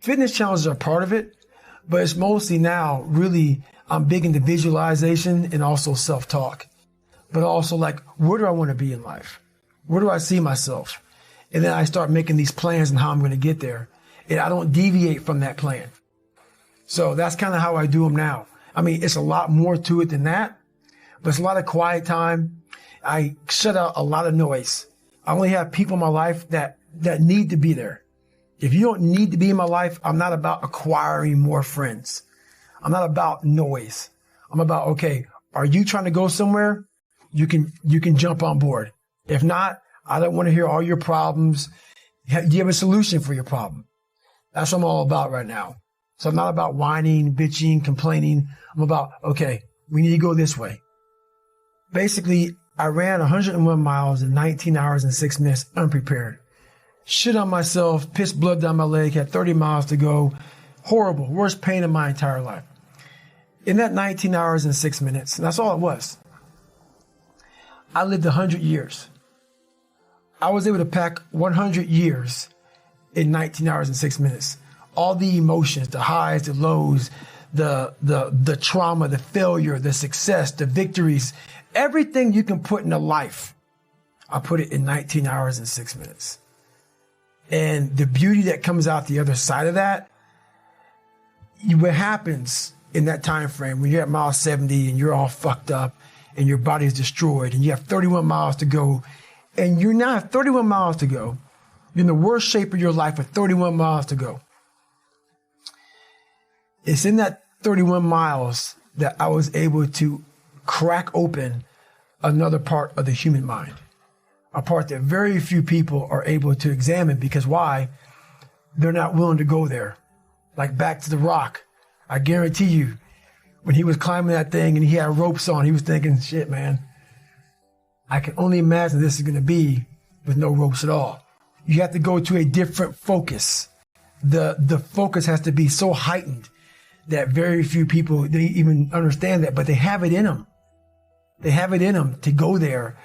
fitness challenges are part of it, but it's mostly now really, I'm big into visualization and also self-talk, but also like, where do I want to be in life? Where do I see myself? And then I start making these plans and how I'm going to get there. And I don't deviate from that plan. So that's kind of how I do them now. I mean, it's a lot more to it than that, but it's a lot of quiet time. I shut out a lot of noise. I only have people in my life that need to be there. If you don't need to be in my life, I'm not about acquiring more friends. I'm not about noise. I'm about, okay, are you trying to go somewhere? You can jump on board. If not, I don't want to hear all your problems. Do you have a solution for your problem? That's what I'm all about right now. So I'm not about whining, bitching, complaining. I'm about, okay, we need to go this way. Basically, I ran 101 miles in 19 hours and 6 minutes unprepared. Shit on myself, pissed blood down my leg, had 30 miles to go. Horrible, worst pain in my entire life. In that 19 hours and 6 minutes, and that's all it was, I lived 100 years. I was able to pack 100 years in 19 hours and 6 minutes. All the emotions, the highs, the lows, the trauma, the failure, the success, the victories, everything you can put in a life, I put it in 19 hours and 6 minutes. And the beauty that comes out the other side of that, what happens in that time frame when you're at mile 70 and you're all fucked up and your body is destroyed and you have 31 miles to go, and you now have 31 miles to go. You're in the worst shape of your life with 31 miles to go. It's in that 31 miles that I was able to crack open another part of the human mind, a part that very few people are able to examine, because why? They're not willing to go there. Like back to the Rock. I guarantee you, when he was climbing that thing and he had ropes on, he was thinking, shit, man, I can only imagine this is going to be with no ropes at all. You have to go to a different focus. The focus has to be so heightened that very few people, they even understand that, but they have it in them. They have it in them to go there,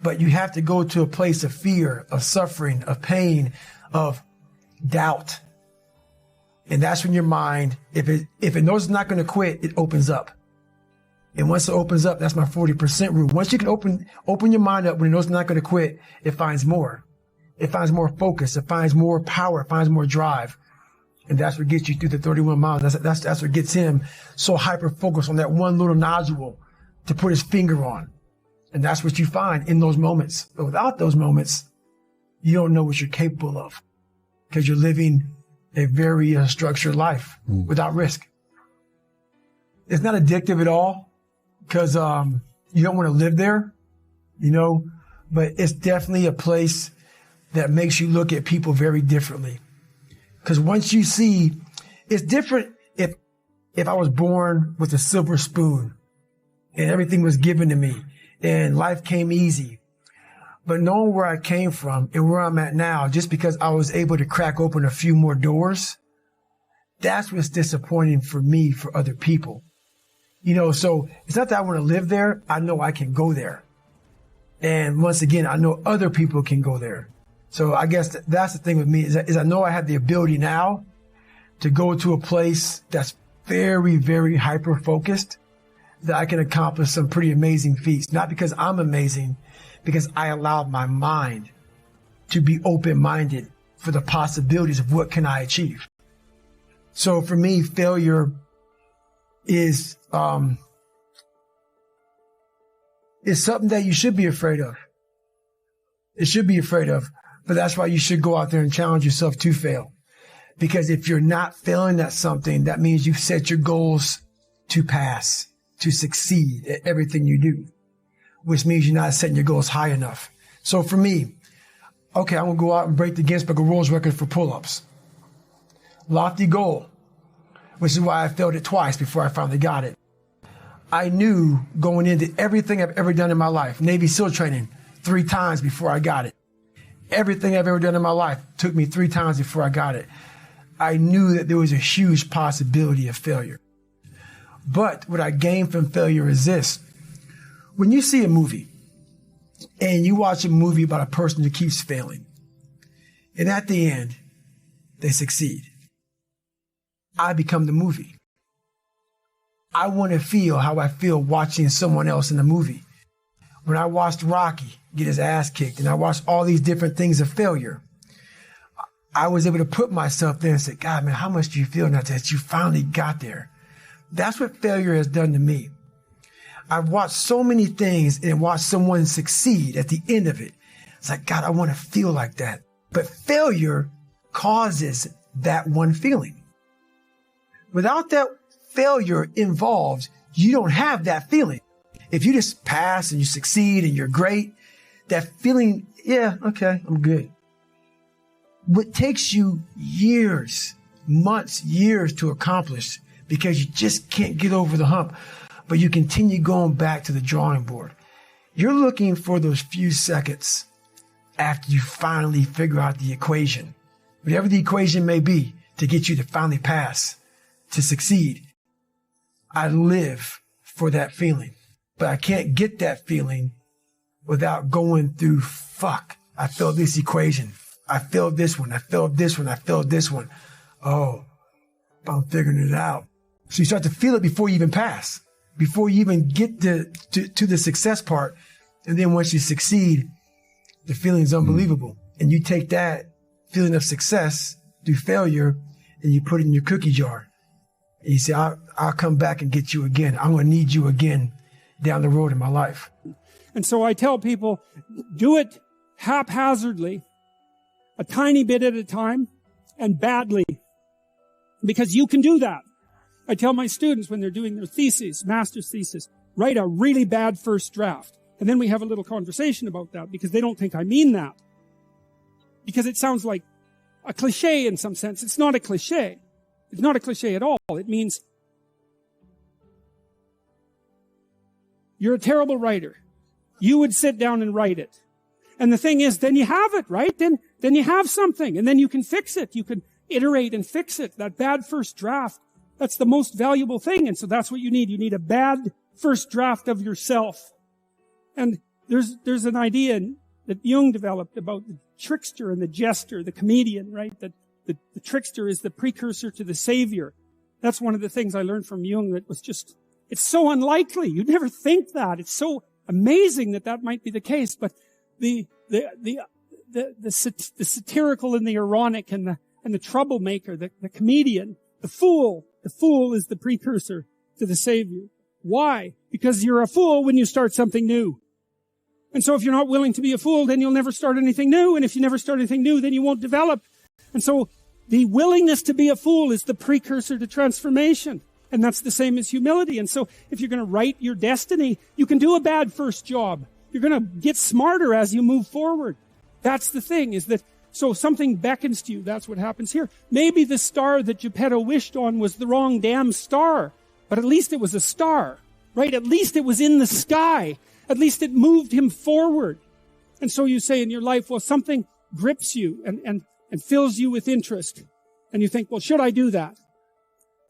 but you have to go to a place of fear, of suffering, of pain, of doubt. And that's when your mind, if it knows it's not going to quit, it opens up. And once it opens up, that's my 40% rule. Once you can open your mind up when it knows it's not going to quit, it finds more. It finds more focus. It finds more power. It finds more drive. And that's what gets you through the 31 miles. That's what gets him so hyper-focused on that one little nodule to put his finger on. And that's what you find in those moments. But without those moments, you don't know what you're capable of, because you're living a very structured life without risk. It's not addictive at all, because you don't want to live there, but it's definitely a place that makes you look at people very differently. Because once you see, it's different if I was born with a silver spoon and everything was given to me and life came easy. But knowing where I came from and where I'm at now, just because I was able to crack open a few more doors, that's what's disappointing for me, for other people. So it's not that I want to live there. I know I can go there. And once again, I know other people can go there. So I guess that's the thing with me, is I know I have the ability now to go to a place that's very, very hyper-focused, that I can accomplish some pretty amazing feats. Not because I'm amazing, because I allowed my mind to be open-minded for the possibilities of what can I achieve. So for me, failure is something that you should be afraid of. It should be afraid of. But that's why you should go out there and challenge yourself to fail. Because if you're not failing at something, that means you've set your goals to pass, to succeed at everything you do, which means you're not setting your goals high enough. So for me, okay, I'm going to go out and break the Guinness Book of World Records for pull-ups. Lofty goal, which is why I failed it twice before I finally got it. I knew going into everything I've ever done in my life, Navy SEAL training 3 times before I got it. Everything I've ever done in my life took me 3 times before I got it. I knew that there was a huge possibility of failure. But what I gained from failure is this. When you see a movie and you watch a movie about a person who keeps failing, and at the end, they succeed. I become the movie. I want to feel how I feel watching someone else in the movie. When I watched Rocky get his ass kicked and I watched all these different things of failure, I was able to put myself there and say, God, man, how much do you feel now that you finally got there? That's what failure has done to me. I've watched so many things and watched someone succeed at the end of it. It's like, God, I want to feel like that. But failure causes that one feeling. Without that failure involved, you don't have that feeling. If you just pass and you succeed and you're great, that feeling, yeah, okay, I'm good. What takes you years, months, years to accomplish because you just can't get over the hump, but you continue going back to the drawing board. You're looking for those few seconds after you finally figure out the equation, whatever the equation may be, to get you to finally pass, to succeed. I live for that feeling, but I can't get that feeling without going through, I failed this equation. I failed this one. I failed this one. I failed this one. Oh, I'm figuring it out. So you start to feel it before you even pass, before you even get to the success part. And then once you succeed, the feeling is unbelievable. And you take that feeling of success through failure and you put it in your cookie jar. And you say, I'll come back and get you again. I'm going to need you again down the road in my life. And so I tell people, do it haphazardly, a tiny bit at a time, and badly. Because you can do that. I tell my students when they're doing their theses, master's thesis, write a really bad first draft. And then we have a little conversation about that because they don't think I mean that. Because it sounds like a cliche in some sense. It's not a cliche. It's not a cliche at all. It means you're a terrible writer. You would sit down and write it. And the thing is, then you have it, right? Then you have something, and then you can fix it. You can iterate and fix it. That bad first draft, that's the most valuable thing. And so that's what you need. You need a bad first draft of yourself. And there's an idea that Jung developed about the trickster and the jester, the comedian, right? That the trickster is the precursor to the savior. That's one of the things I learned from Jung that was just, it's so unlikely. You'd never think that. It's so amazing that might be the case. But the satirical and the ironic and the troublemaker, the comedian, the fool is the precursor to the savior. Why? Because you're a fool when you start something new. And so if you're not willing to be a fool, then you'll never start anything new. And if you never start anything new, then you won't develop. And so the willingness to be a fool is the precursor to transformation. And that's the same as humility. And so if you're going to write your destiny, you can do a bad first job. You're going to get smarter as you move forward. That's the thing, is that so something beckons to you. That's what happens here. Maybe the star that Geppetto wished on was the wrong damn star, but at least it was a star, right? At least it was in the sky. At least it moved him forward. And so you say in your life, well, something grips you and fills you with interest. And you think, well, should I do that?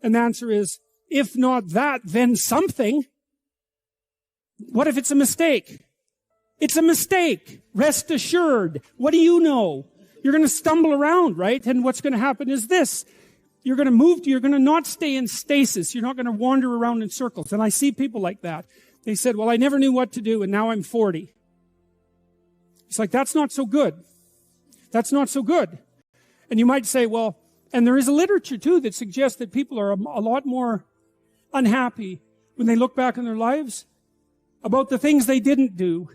And the answer is, if not that, then something. What if it's a mistake? It's a mistake. Rest assured. What do you know? You're going to stumble around, right? And what's going to happen is this. You're going to not stay in stasis. You're not going to wander around in circles. And I see people like that. They said, well, I never knew what to do, and now I'm 40. It's like, that's not so good. That's not so good. And you might say, well, and there is a literature, too, that suggests that people are a lot more unhappy when they look back on their lives about the things they didn't do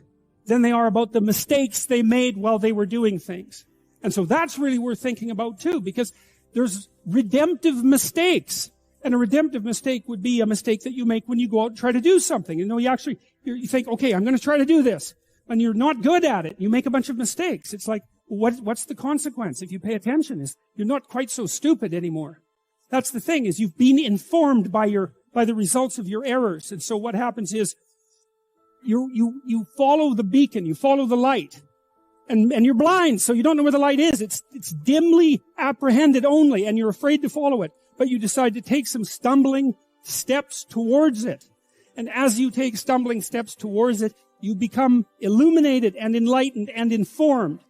than they are about the mistakes they made while they were doing things. And so that's really worth thinking about, too, because there's redemptive mistakes. And a redemptive mistake would be a mistake that you make when you go out and try to do something. You know, you think, okay, I'm going to try to do this. And you're not good at it. You make a bunch of mistakes. It's like, what's the consequence? If you pay attention, is you're not quite so stupid anymore. That's the thing, is you've been informed by the results of your errors. And so what happens is you follow the beacon, you follow the light. And you're blind, so you don't know where the light is. It's dimly apprehended only, and you're afraid to follow it. But you decide to take some stumbling steps towards it. And as you take stumbling steps towards it, you become illuminated and enlightened and informed.